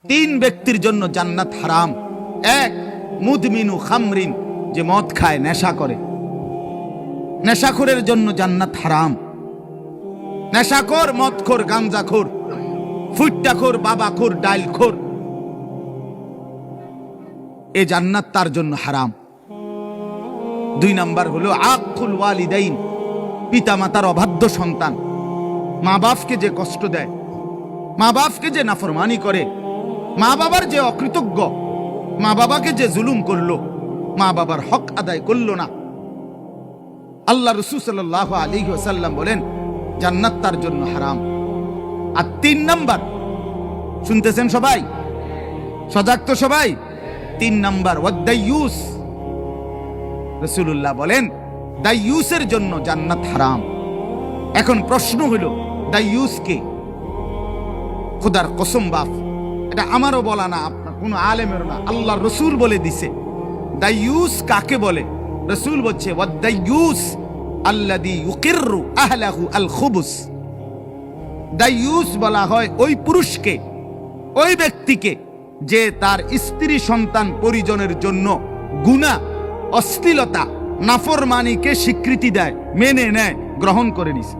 তিন ব্যক্তির জন্য জান্নাত হারাম। এক, মুদমিনু খামরিন, যে মদ খায়, নেশা করে, নেশাখোরের জন্য জান্নাত হারাম। নেশাখোর, মদখোর, গাঞ্জাখোর, ফুট্টাখোর, বাবাখোর, ডাইলখোর, এ জান্নাত তার জন্য হারাম। দুই নাম্বার হলো আকুল ওয়ালিদাইন, পিতা মাতার অবাধ্য সন্তান, মা বাপকে যে কষ্ট দেয়, মা বাপকে যে নাফরমানি করে, মা বাবার যে অকৃতজ্ঞ, মা বাবাকে যে জুলুম করলো, মা বাবার হক আদায় করলো না। আল্লাহ রাসূল সাল্লাল্লাহু আলাইহি ওয়াসাল্লাম বলেন জান্নাত তার জন্য হারাম। আর তিন নাম্বার, শুনতেছেন সবাই? সজাগ তো সবাই? তিন নাম্বার ওয়াদাইয়ুস, রাসূলুল্লাহ বলেন দাইয়ুসের জন্য জান্নাত হারাম। এখন প্রশ্ন হলো দাইয়ুস কে? খোদার কসম বাপ, এটা আমারও বলা না, আপনার কোন আলেমের না, আল্লাহ রসুল বলে দিছে। দাইয়ুস কাকে বলে? রসুল বলছে ওয়াদাইয়ুস আল্লাযী ইউকিররু আহলাহু আল খুবুস। দাইয়ুস বলা হয় ওই পুরুষকে, ওই ব্যক্তিকে যে তার স্ত্রী সন্তান পরিজনের জন্য গুনাহ, অশ্লীলতা, নাফরমানিকে স্বীকৃতি দেয়, মেনে নেয়, গ্রহণ করে নিছে।